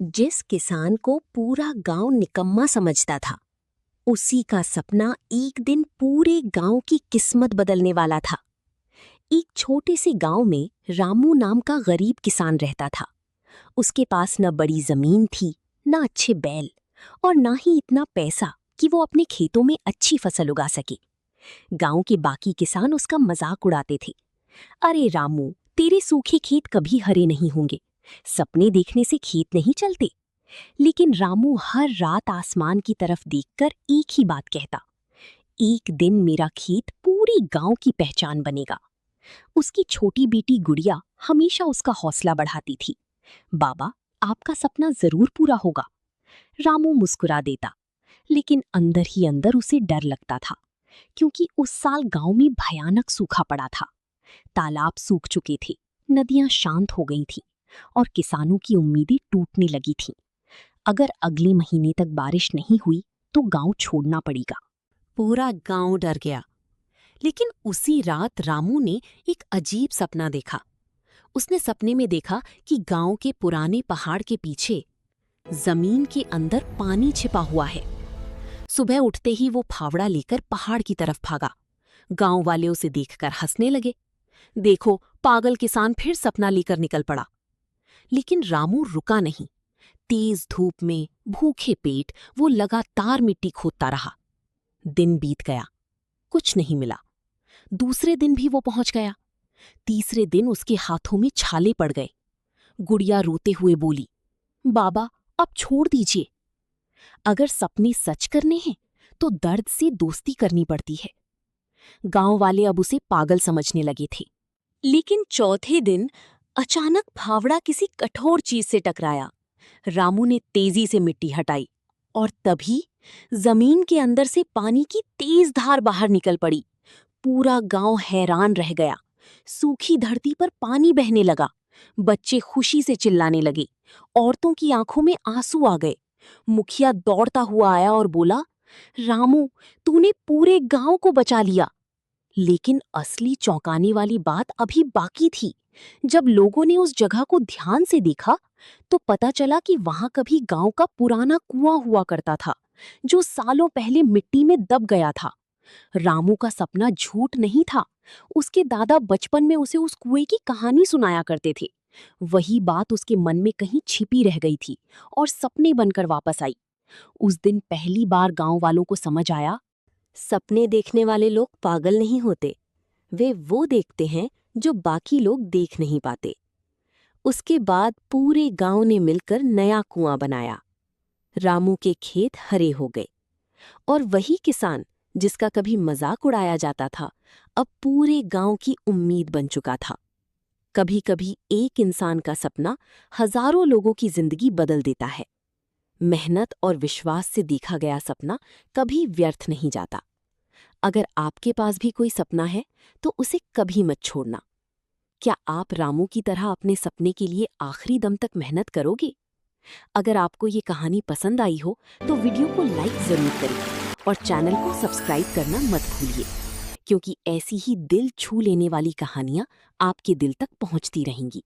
जिस किसान को पूरा गांव निकम्मा समझता था, उसी का सपना एक दिन पूरे गांव की किस्मत बदलने वाला था। एक छोटे से गांव में रामू नाम का गरीब किसान रहता था। उसके पास न बड़ी जमीन थी, न अच्छे बैल और न ही इतना पैसा कि वो अपने खेतों में अच्छी फसल उगा सके। गांव के बाकी किसान उसका मजाक उड़ाते थे। अरे रामू, तेरे सूखे खेत कभी हरे नहीं होंगे, सपने देखने से खेत नहीं चलते। लेकिन रामू हर रात आसमान की तरफ देखकर एक ही बात कहता, एक दिन मेरा खेत पूरी गांव की पहचान बनेगा। उसकी छोटी बेटी गुड़िया हमेशा उसका हौसला बढ़ाती थी। बाबा, आपका सपना जरूर पूरा होगा। रामू मुस्कुरा देता, लेकिन अंदर ही अंदर उसे डर लगता था, क्योंकि उस साल गांव में भयानक सूखा पड़ा था। तालाब सूख चुके थे, नदियां शांत हो गई थीं और किसानों की उम्मीदें टूटने लगी थीं। अगर अगले महीने तक बारिश नहीं हुई तो गांव छोड़ना पड़ेगा। पूरा गांव डर गया। लेकिन उसी रात रामू ने एक अजीब सपना देखा। उसने सपने में देखा कि गांव के पुराने पहाड़ के पीछे जमीन के अंदर पानी छिपा हुआ है। सुबह उठते ही वो फावड़ा लेकर पहाड़ की तरफ भागा। गांव वाले उसे देखकर हंसने लगे। देखो, पागल किसान फिर सपना लेकर निकल पड़ा। लेकिन रामू रुका नहीं। तेज धूप में भूखे पेट वो लगातार मिट्टी खोदता रहा। दिन बीत गया, कुछ नहीं मिला। दूसरे दिन भी वो पहुंच गया। तीसरे दिन उसके हाथों में छाले पड़ गए। गुड़िया रोते हुए बोली, बाबा, अब छोड़ दीजिए। अगर सपने सच करने हैं तो दर्द से दोस्ती करनी पड़ती है। गांव वाले अब उसे पागल समझने लगे थे। लेकिन चौथे दिन अचानक फावड़ा किसी कठोर चीज से टकराया। रामू ने तेजी से मिट्टी हटाई और तभी जमीन के अंदर से पानी की तेज धार बाहर निकल पड़ी। पूरा गांव हैरान रह गया। सूखी धरती पर पानी बहने लगा। बच्चे खुशी से चिल्लाने लगे। औरतों की आंखों में आंसू आ गए। मुखिया दौड़ता हुआ आया और बोला, रामू, तूने पूरे गांव को बचा लिया। लेकिन असली चौंकाने वाली बात अभी बाकी थी। जब लोगों ने उस जगह को ध्यान से देखा तो पता चला कि वहां कभी गांव का पुराना कुआं हुआ करता था, जो सालों पहले मिट्टी में दब गया था। रामू का सपना झूठ नहीं था। उसके दादा बचपन में उसे उस कुएं की कहानी सुनाया करते थे। वही बात उसके मन में कहीं छिपी रह गई थी और सपने बनकर वापस आई। उस दिन पहली बार गांव वालों को समझ आया, सपने देखने वाले लोग पागल नहीं होते, वे वो देखते हैं जो बाकी लोग देख नहीं पाते। उसके बाद पूरे गांव ने मिलकर नया कुआं बनाया। रामू के खेत हरे हो गए और वही किसान जिसका कभी मजाक उड़ाया जाता था, अब पूरे गांव की उम्मीद बन चुका था। कभी कभी एक इंसान का सपना हजारों लोगों की जिंदगी बदल देता है। मेहनत और विश्वास से देखा गया सपना कभी व्यर्थ नहीं जाता। अगर आपके पास भी कोई सपना है तो उसे कभी मत छोड़ना। क्या आप रामू की तरह अपने सपने के लिए आखिरी दम तक मेहनत करोगे? अगर आपको ये कहानी पसंद आई हो तो वीडियो को लाइक जरूर करें और चैनल को सब्सक्राइब करना मत भूलिए, क्योंकि ऐसी ही दिल छू लेने वाली कहानियां आपके दिल तक पहुंचती रहेंगी।